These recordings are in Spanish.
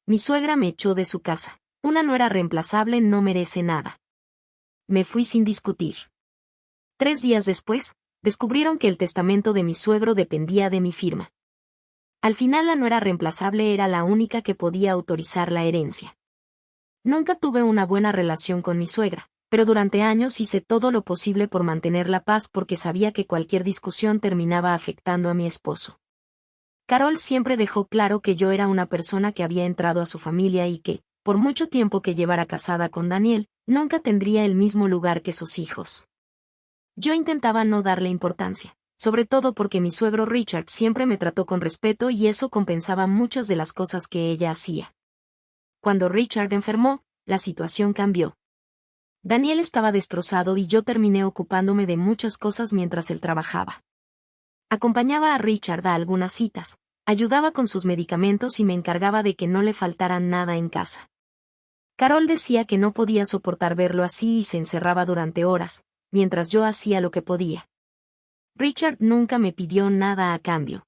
Mi suegra me echó de su casa. Una nuera reemplazable no merece nada. Me fui sin discutir. 3 días después, descubrieron que el testamento de mi suegro dependía de mi firma. Al final la nuera reemplazable era la única que podía autorizar la herencia. Nunca tuve una buena relación con mi suegra, pero durante años hice todo lo posible por mantener la paz porque sabía que cualquier discusión terminaba afectando a mi esposo. Carol siempre dejó claro que yo era una persona que había entrado a su familia y que, por mucho tiempo que llevara casada con Daniel, nunca tendría el mismo lugar que sus hijos. Yo intentaba no darle importancia, sobre todo porque mi suegro Richard siempre me trató con respeto y eso compensaba muchas de las cosas que ella hacía. Cuando Richard enfermó, la situación cambió. Daniel estaba destrozado y yo terminé ocupándome de muchas cosas mientras él trabajaba. Acompañaba a Richard a algunas citas, ayudaba con sus medicamentos y me encargaba de que no le faltara nada en casa. Carol decía que no podía soportar verlo así y se encerraba durante horas, mientras yo hacía lo que podía. Richard nunca me pidió nada a cambio.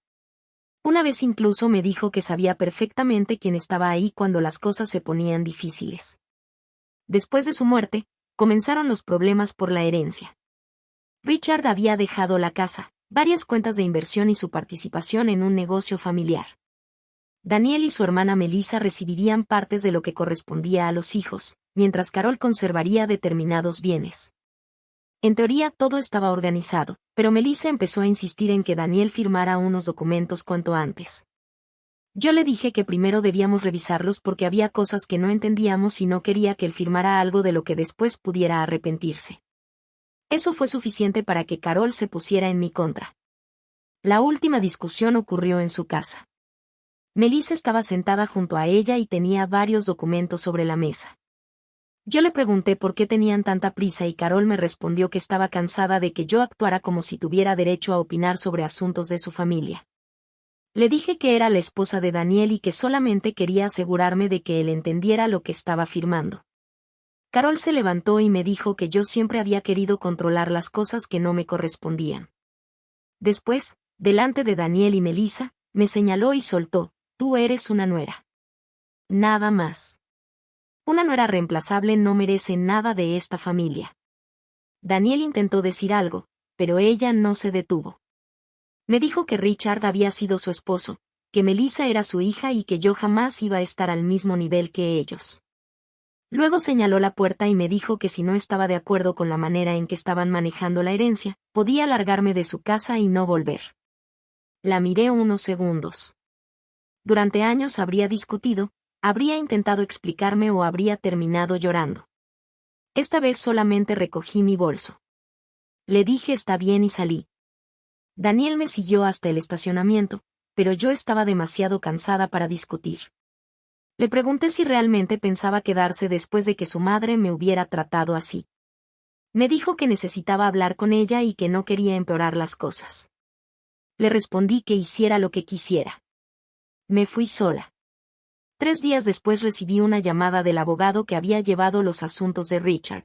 Una vez incluso me dijo que sabía perfectamente quién estaba ahí cuando las cosas se ponían difíciles. Después de su muerte, comenzaron los problemas por la herencia. Richard había dejado la casa, varias cuentas de inversión y su participación en un negocio familiar. Daniel y su hermana Melissa recibirían partes de lo que correspondía a los hijos, mientras Carol conservaría determinados bienes. En teoría todo estaba organizado, pero Melissa empezó a insistir en que Daniel firmara unos documentos cuanto antes. Yo le dije que primero debíamos revisarlos porque había cosas que no entendíamos y no quería que él firmara algo de lo que después pudiera arrepentirse. Eso fue suficiente para que Carol se pusiera en mi contra. La última discusión ocurrió en su casa. Melissa estaba sentada junto a ella y tenía varios documentos sobre la mesa. Yo le pregunté por qué tenían tanta prisa y Carol me respondió que estaba cansada de que yo actuara como si tuviera derecho a opinar sobre asuntos de su familia. Le dije que era la esposa de Daniel y que solamente quería asegurarme de que él entendiera lo que estaba firmando. Carol se levantó y me dijo que yo siempre había querido controlar las cosas que no me correspondían. Después, delante de Daniel y Melissa, me señaló y soltó: «Tú eres una nuera». Nada más. Una nuera reemplazable no merece nada de esta familia. Daniel intentó decir algo, pero ella no se detuvo. Me dijo que Richard había sido su esposo, que Melissa era su hija y que yo jamás iba a estar al mismo nivel que ellos. Luego señaló la puerta y me dijo que si no estaba de acuerdo con la manera en que estaban manejando la herencia, podía largarme de su casa y no volver. La miré unos segundos. Durante años habría discutido, habría intentado explicarme o habría terminado llorando. Esta vez solamente recogí mi bolso. Le dije está bien y salí. Daniel me siguió hasta el estacionamiento, pero yo estaba demasiado cansada para discutir. Le pregunté si realmente pensaba quedarse después de que su madre me hubiera tratado así. Me dijo que necesitaba hablar con ella y que no quería empeorar las cosas. Le respondí que hiciera lo que quisiera. Me fui sola. 3 días después recibí una llamada del abogado que había llevado los asuntos de Richard.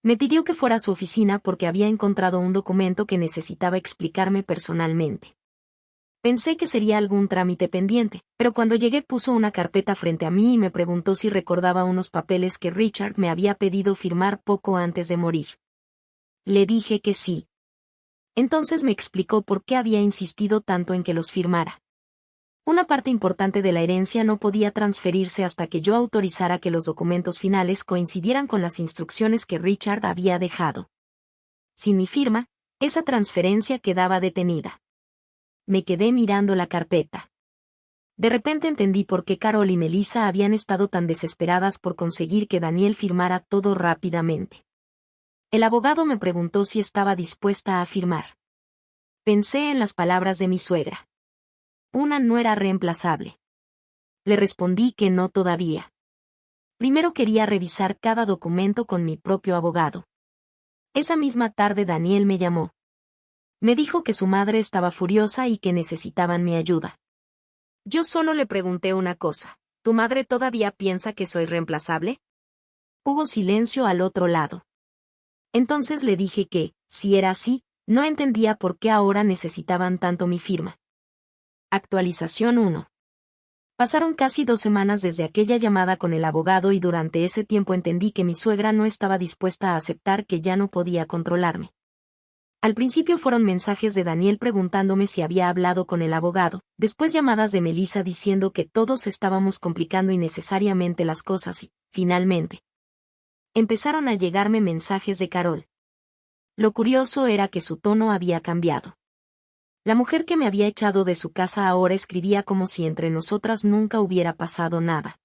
Me pidió que fuera a su oficina porque había encontrado un documento que necesitaba explicarme personalmente. Pensé que sería algún trámite pendiente, pero cuando llegué puso una carpeta frente a mí y me preguntó si recordaba unos papeles que Richard me había pedido firmar poco antes de morir. Le dije que sí. Entonces me explicó por qué había insistido tanto en que los firmara. Una parte importante de la herencia no podía transferirse hasta que yo autorizara que los documentos finales coincidieran con las instrucciones que Richard había dejado. Sin mi firma, esa transferencia quedaba detenida. Me quedé mirando la carpeta. De repente entendí por qué Carol y Melissa habían estado tan desesperadas por conseguir que Daniel firmara todo rápidamente. El abogado me preguntó si estaba dispuesta a firmar. Pensé en las palabras de mi suegra. Una nuera reemplazable. Le respondí que no todavía. Primero quería revisar cada documento con mi propio abogado. Esa misma tarde Daniel me llamó. Me dijo que su madre estaba furiosa y que necesitaban mi ayuda. Yo solo le pregunté una cosa: ¿tu madre todavía piensa que soy reemplazable? Hubo silencio al otro lado. Entonces le dije que, si era así, no entendía por qué ahora necesitaban tanto mi firma. Actualización 1. Pasaron casi 2 semanas desde aquella llamada con el abogado y durante ese tiempo entendí que mi suegra no estaba dispuesta a aceptar que ya no podía controlarme. Al principio fueron mensajes de Daniel preguntándome si había hablado con el abogado, después llamadas de Melissa diciendo que todos estábamos complicando innecesariamente las cosas y, finalmente, empezaron a llegarme mensajes de Carol. Lo curioso era que su tono había cambiado. La mujer que me había echado de su casa ahora escribía como si entre nosotras nunca hubiera pasado nada.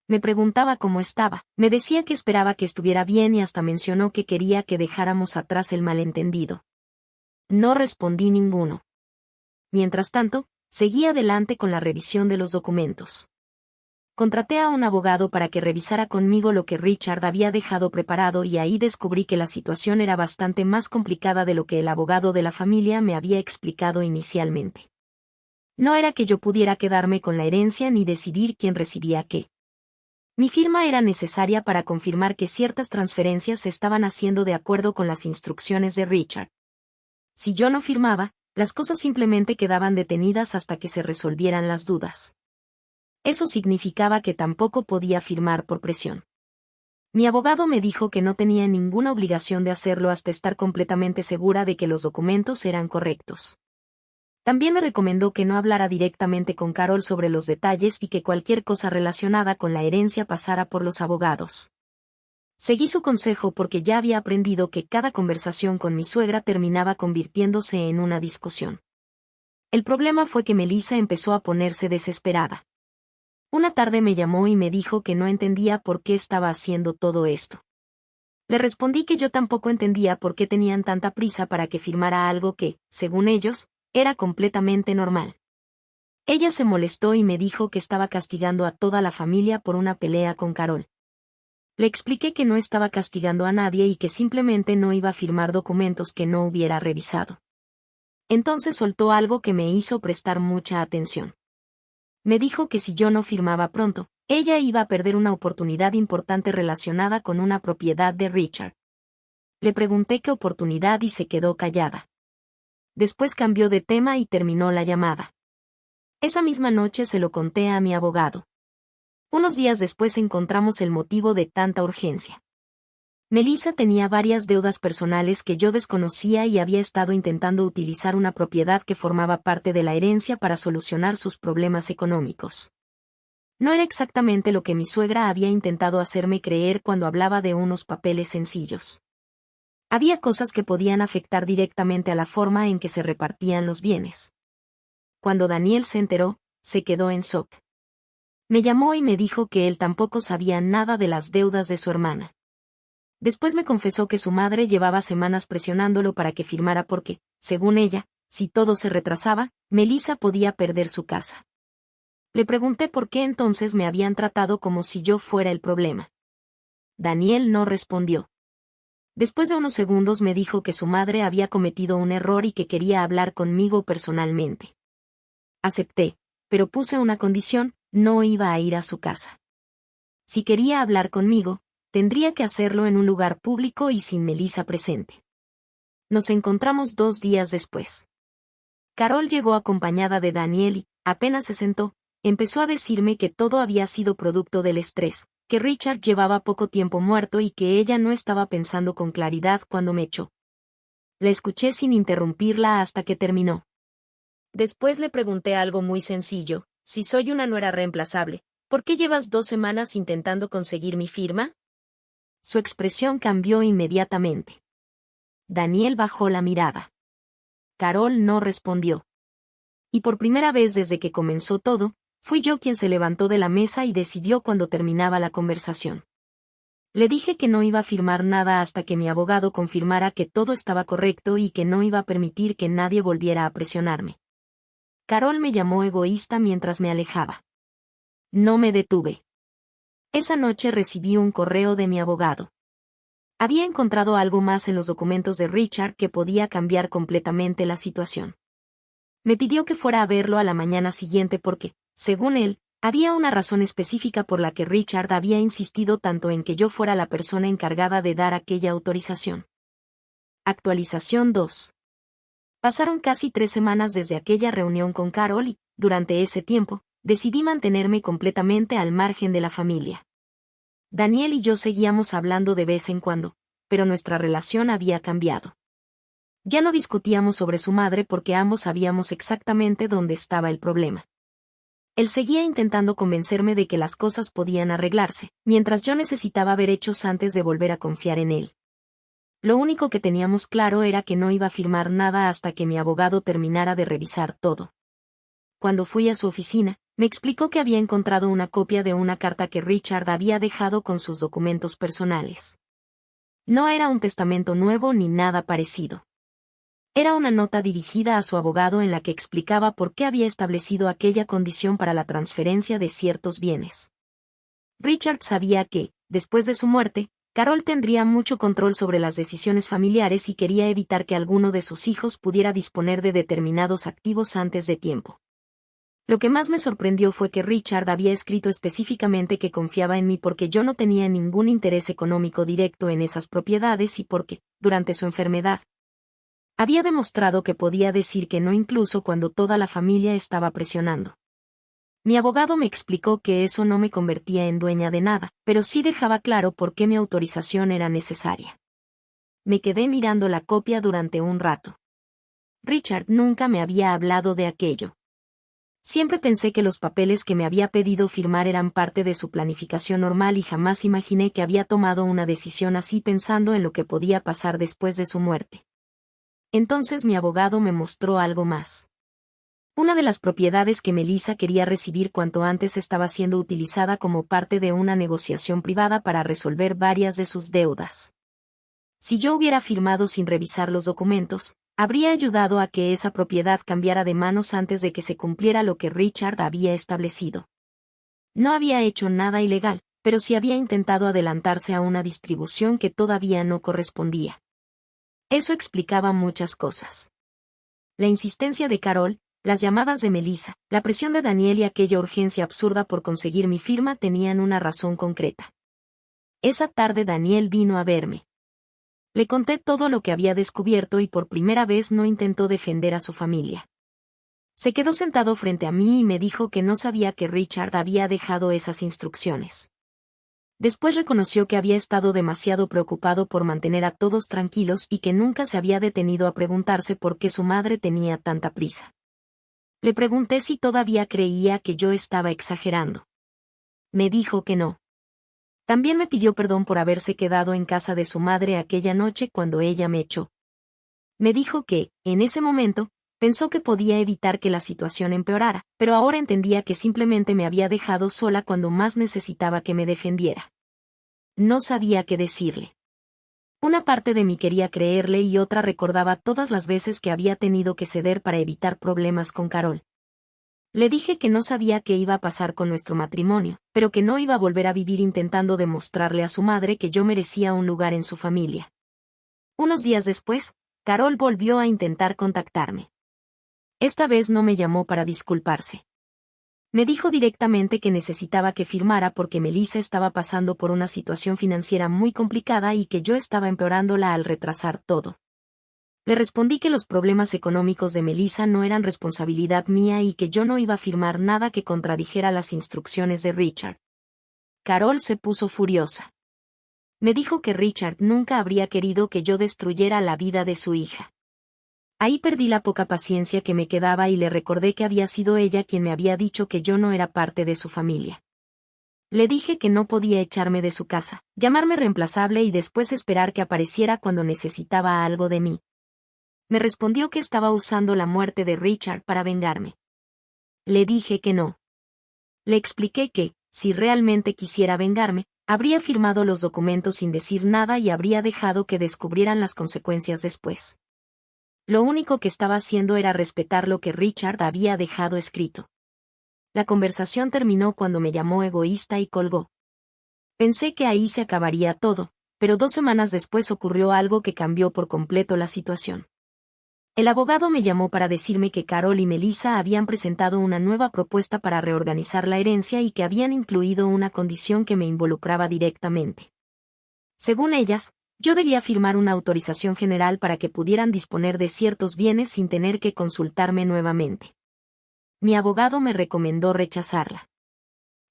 Me preguntaba cómo estaba, me decía que esperaba que estuviera bien y hasta mencionó que quería que dejáramos atrás el malentendido. No respondí ninguno. Mientras tanto, seguí adelante con la revisión de los documentos. Contraté a un abogado para que revisara conmigo lo que Richard había dejado preparado y ahí descubrí que la situación era bastante más complicada de lo que el abogado de la familia me había explicado inicialmente. No era que yo pudiera quedarme con la herencia ni decidir quién recibía qué. Mi firma era necesaria para confirmar que ciertas transferencias se estaban haciendo de acuerdo con las instrucciones de Richard. Si yo no firmaba, las cosas simplemente quedaban detenidas hasta que se resolvieran las dudas. Eso significaba que tampoco podía firmar por presión. Mi abogado me dijo que no tenía ninguna obligación de hacerlo hasta estar completamente segura de que los documentos eran correctos. También me recomendó que no hablara directamente con Carol sobre los detalles y que cualquier cosa relacionada con la herencia pasara por los abogados. Seguí su consejo porque ya había aprendido que cada conversación con mi suegra terminaba convirtiéndose en una discusión. El problema fue que Melissa empezó a ponerse desesperada. Una tarde me llamó y me dijo que no entendía por qué estaba haciendo todo esto. Le respondí que yo tampoco entendía por qué tenían tanta prisa para que firmara algo que, según ellos, era completamente normal. Ella se molestó y me dijo que estaba castigando a toda la familia por una pelea con Carol. Le expliqué que no estaba castigando a nadie y que simplemente no iba a firmar documentos que no hubiera revisado. Entonces soltó algo que me hizo prestar mucha atención. Me dijo que si yo no firmaba pronto, ella iba a perder una oportunidad importante relacionada con una propiedad de Richard. Le pregunté qué oportunidad y se quedó callada. Después cambió de tema y terminó la llamada. Esa misma noche se lo conté a mi abogado. Unos días después encontramos el motivo de tanta urgencia. Melissa tenía varias deudas personales que yo desconocía y había estado intentando utilizar una propiedad que formaba parte de la herencia para solucionar sus problemas económicos. No era exactamente lo que mi suegra había intentado hacerme creer cuando hablaba de unos papeles sencillos. Había cosas que podían afectar directamente a la forma en que se repartían los bienes. Cuando Daniel se enteró, se quedó en shock. Me llamó y me dijo que él tampoco sabía nada de las deudas de su hermana. Después me confesó que su madre llevaba semanas presionándolo para que firmara porque, según ella, si todo se retrasaba, Melissa podía perder su casa. Le pregunté por qué entonces me habían tratado como si yo fuera el problema. Daniel no respondió. Después de unos segundos me dijo que su madre había cometido un error y que quería hablar conmigo personalmente. Acepté, pero puse una condición: no iba a ir a su casa. Si quería hablar conmigo, tendría que hacerlo en un lugar público y sin Melissa presente. Nos encontramos 2 días después. Carol llegó acompañada de Daniel y, apenas se sentó, empezó a decirme que todo había sido producto del estrés, que Richard llevaba poco tiempo muerto y que ella no estaba pensando con claridad cuando me echó. La escuché sin interrumpirla hasta que terminó. Después le pregunté algo muy sencillo: si soy una nuera reemplazable, ¿por qué llevas 2 semanas intentando conseguir mi firma? Su expresión cambió inmediatamente. Daniel bajó la mirada. Carol no respondió. Y por primera vez desde que comenzó todo, fui yo quien se levantó de la mesa y decidió cuando terminaba la conversación. Le dije que no iba a firmar nada hasta que mi abogado confirmara que todo estaba correcto y que no iba a permitir que nadie volviera a presionarme. Carol me llamó egoísta mientras me alejaba. No me detuve. Esa noche recibí un correo de mi abogado. Había encontrado algo más en los documentos de Richard que podía cambiar completamente la situación. Me pidió que fuera a verlo a la mañana siguiente porque, según él, había una razón específica por la que Richard había insistido tanto en que yo fuera la persona encargada de dar aquella autorización. Actualización 2. Pasaron casi 3 semanas desde aquella reunión con Carol y, durante ese tiempo, decidí mantenerme completamente al margen de la familia. Daniel y yo seguíamos hablando de vez en cuando, pero nuestra relación había cambiado. Ya no discutíamos sobre su madre porque ambos sabíamos exactamente dónde estaba el problema. Él seguía intentando convencerme de que las cosas podían arreglarse, mientras yo necesitaba ver hechos antes de volver a confiar en él. Lo único que teníamos claro era que no iba a firmar nada hasta que mi abogado terminara de revisar todo. Cuando fui a su oficina, me explicó que había encontrado una copia de una carta que Richard había dejado con sus documentos personales. No era un testamento nuevo ni nada parecido. Era una nota dirigida a su abogado en la que explicaba por qué había establecido aquella condición para la transferencia de ciertos bienes. Richard sabía que, después de su muerte, Carol tendría mucho control sobre las decisiones familiares y quería evitar que alguno de sus hijos pudiera disponer de determinados activos antes de tiempo. Lo que más me sorprendió fue que Richard había escrito específicamente que confiaba en mí porque yo no tenía ningún interés económico directo en esas propiedades y porque, durante su enfermedad, había demostrado que podía decir que no incluso cuando toda la familia estaba presionando. Mi abogado me explicó que eso no me convertía en dueña de nada, pero sí dejaba claro por qué mi autorización era necesaria. Me quedé mirando la copia durante un rato. Richard nunca me había hablado de aquello. Siempre pensé que los papeles que me había pedido firmar eran parte de su planificación normal y jamás imaginé que había tomado una decisión así pensando en lo que podía pasar después de su muerte. Entonces mi abogado me mostró algo más. Una de las propiedades que Melissa quería recibir cuanto antes estaba siendo utilizada como parte de una negociación privada para resolver varias de sus deudas. Si yo hubiera firmado sin revisar los documentos, habría ayudado a que esa propiedad cambiara de manos antes de que se cumpliera lo que Richard había establecido. No había hecho nada ilegal, pero sí había intentado adelantarse a una distribución que todavía no correspondía. Eso explicaba muchas cosas. La insistencia de Carol, las llamadas de Melissa, la presión de Daniel y aquella urgencia absurda por conseguir mi firma tenían una razón concreta. Esa tarde Daniel vino a verme. Le conté todo lo que había descubierto y por primera vez no intentó defender a su familia. Se quedó sentado frente a mí y me dijo que no sabía que Richard había dejado esas instrucciones. Después reconoció que había estado demasiado preocupado por mantener a todos tranquilos y que nunca se había detenido a preguntarse por qué su madre tenía tanta prisa. Le pregunté si todavía creía que yo estaba exagerando. Me dijo que no. También me pidió perdón por haberse quedado en casa de su madre aquella noche cuando ella me echó. Me dijo que, en ese momento, pensó que podía evitar que la situación empeorara, pero ahora entendía que simplemente me había dejado sola cuando más necesitaba que me defendiera. No sabía qué decirle. Una parte de mí quería creerle y otra recordaba todas las veces que había tenido que ceder para evitar problemas con Carol. Le dije que no sabía qué iba a pasar con nuestro matrimonio, pero que no iba a volver a vivir intentando demostrarle a su madre que yo merecía un lugar en su familia. Unos días después, Carol volvió a intentar contactarme. Esta vez no me llamó para disculparse. Me dijo directamente que necesitaba que firmara porque Melissa estaba pasando por una situación financiera muy complicada y que yo estaba empeorándola al retrasar todo. Le respondí que los problemas económicos de Melissa no eran responsabilidad mía y que yo no iba a firmar nada que contradijera las instrucciones de Richard. Carol se puso furiosa. Me dijo que Richard nunca habría querido que yo destruyera la vida de su hija. Ahí perdí la poca paciencia que me quedaba y le recordé que había sido ella quien me había dicho que yo no era parte de su familia. Le dije que no podía echarme de su casa, llamarme reemplazable y después esperar que apareciera cuando necesitaba algo de mí. Me respondió que estaba usando la muerte de Richard para vengarme. Le dije que no. Le expliqué que, si realmente quisiera vengarme, habría firmado los documentos sin decir nada y habría dejado que descubrieran las consecuencias después. Lo único que estaba haciendo era respetar lo que Richard había dejado escrito. La conversación terminó cuando me llamó egoísta y colgó. Pensé que ahí se acabaría todo, pero 2 semanas después ocurrió algo que cambió por completo la situación. El abogado me llamó para decirme que Carol y Melissa habían presentado una nueva propuesta para reorganizar la herencia y que habían incluido una condición que me involucraba directamente. Según ellas, yo debía firmar una autorización general para que pudieran disponer de ciertos bienes sin tener que consultarme nuevamente. Mi abogado me recomendó rechazarla.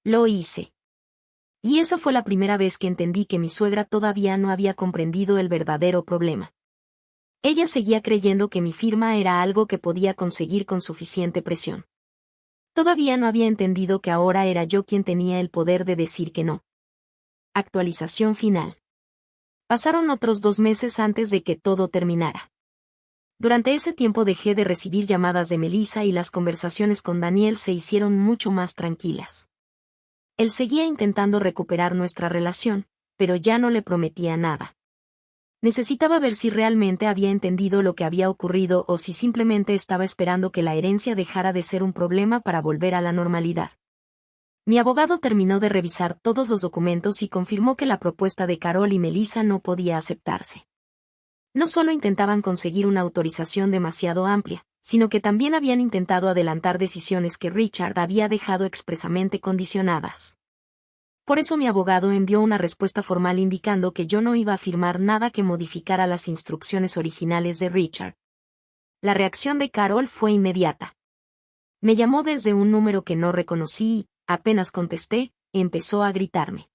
Lo hice. Y esa fue la primera vez que entendí que mi suegra todavía no había comprendido el verdadero problema. Ella seguía creyendo que mi firma era algo que podía conseguir con suficiente presión. Todavía no había entendido que ahora era yo quien tenía el poder de decir que no. Actualización final. Pasaron otros 2 meses antes de que todo terminara. Durante ese tiempo dejé de recibir llamadas de Melissa y las conversaciones con Daniel se hicieron mucho más tranquilas. Él seguía intentando recuperar nuestra relación, pero ya no le prometía nada. Necesitaba ver si realmente había entendido lo que había ocurrido o si simplemente estaba esperando que la herencia dejara de ser un problema para volver a la normalidad. Mi abogado terminó de revisar todos los documentos y confirmó que la propuesta de Carol y Melissa no podía aceptarse. No solo intentaban conseguir una autorización demasiado amplia, sino que también habían intentado adelantar decisiones que Richard había dejado expresamente condicionadas. Por eso mi abogado envió una respuesta formal indicando que yo no iba a firmar nada que modificara las instrucciones originales de Richard. La reacción de Carol fue inmediata. Me llamó desde un número que no reconocí y, apenas contesté, empezó a gritarme.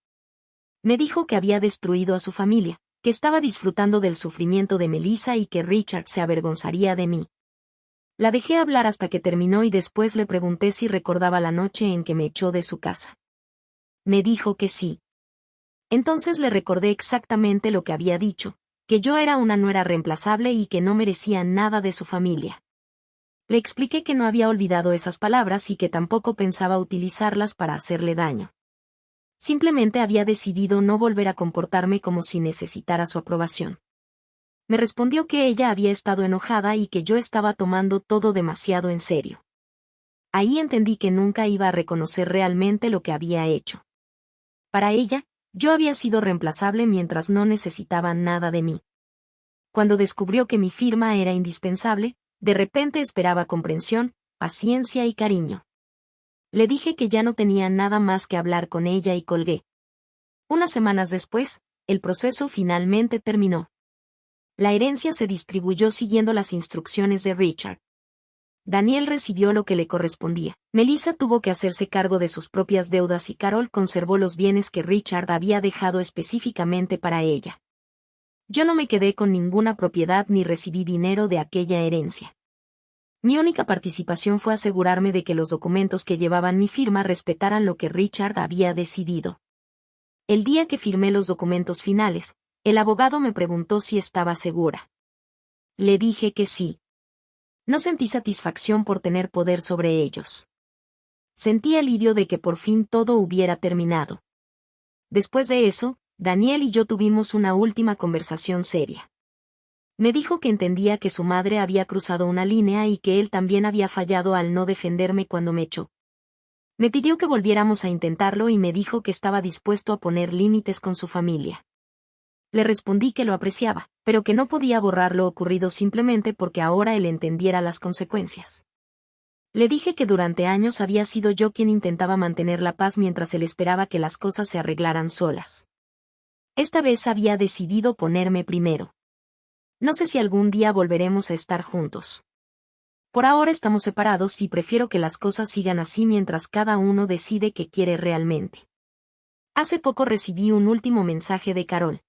Me dijo que había destruido a su familia, que estaba disfrutando del sufrimiento de Melissa y que Richard se avergonzaría de mí. La dejé hablar hasta que terminó y después le pregunté si recordaba la noche en que me echó de su casa. Me dijo que sí. Entonces le recordé exactamente lo que había dicho, que yo era una nuera reemplazable y que no merecía nada de su familia. Le expliqué que no había olvidado esas palabras y que tampoco pensaba utilizarlas para hacerle daño. Simplemente había decidido no volver a comportarme como si necesitara su aprobación. Me respondió que ella había estado enojada y que yo estaba tomando todo demasiado en serio. Ahí entendí que nunca iba a reconocer realmente lo que había hecho. Para ella, yo había sido reemplazable mientras no necesitaba nada de mí. Cuando descubrió que mi firma era indispensable, de repente esperaba comprensión, paciencia y cariño. Le dije que ya no tenía nada más que hablar con ella y colgué. Unas semanas después, el proceso finalmente terminó. La herencia se distribuyó siguiendo las instrucciones de Richard. Daniel recibió lo que le correspondía. Melissa tuvo que hacerse cargo de sus propias deudas y Carol conservó los bienes que Richard había dejado específicamente para ella. Yo no me quedé con ninguna propiedad ni recibí dinero de aquella herencia. Mi única participación fue asegurarme de que los documentos que llevaban mi firma respetaran lo que Richard había decidido. El día que firmé los documentos finales, el abogado me preguntó si estaba segura. Le dije que sí. No sentí satisfacción por tener poder sobre ellos. Sentí alivio de que por fin todo hubiera terminado. Después de eso, Daniel y yo tuvimos una última conversación seria. Me dijo que entendía que su madre había cruzado una línea y que él también había fallado al no defenderme cuando me echó. Me pidió que volviéramos a intentarlo y me dijo que estaba dispuesto a poner límites con su familia. Le respondí que lo apreciaba, pero que no podía borrar lo ocurrido simplemente porque ahora él entendiera las consecuencias. Le dije que durante años había sido yo quien intentaba mantener la paz mientras él esperaba que las cosas se arreglaran solas. Esta vez había decidido ponerme primero. No sé si algún día volveremos a estar juntos. Por ahora estamos separados y prefiero que las cosas sigan así mientras cada uno decide qué quiere realmente. Hace poco recibí un último mensaje de Carol.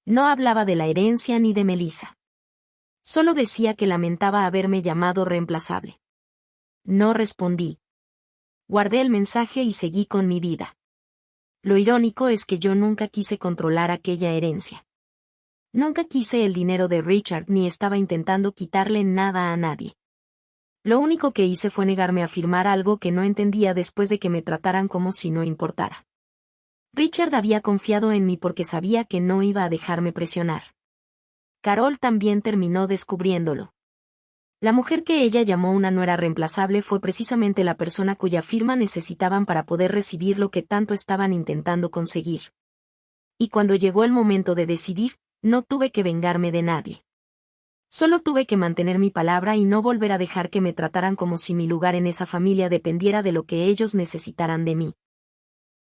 No hablaba de la herencia ni de Melissa. Solo decía que lamentaba haberme llamado reemplazable. No respondí. Guardé el mensaje y seguí con mi vida. Lo irónico es que yo nunca quise controlar aquella herencia. Nunca quise el dinero de Richard ni estaba intentando quitarle nada a nadie. Lo único que hice fue negarme a firmar algo que no entendía después de que me trataran como si no importara. Richard había confiado en mí porque sabía que no iba a dejarme presionar. Carol también terminó descubriéndolo. La mujer que ella llamó una nuera reemplazable fue precisamente la persona cuya firma necesitaban para poder recibir lo que tanto estaban intentando conseguir. Y cuando llegó el momento de decidir, no tuve que vengarme de nadie. Solo tuve que mantener mi palabra y no volver a dejar que me trataran como si mi lugar en esa familia dependiera de lo que ellos necesitaran de mí.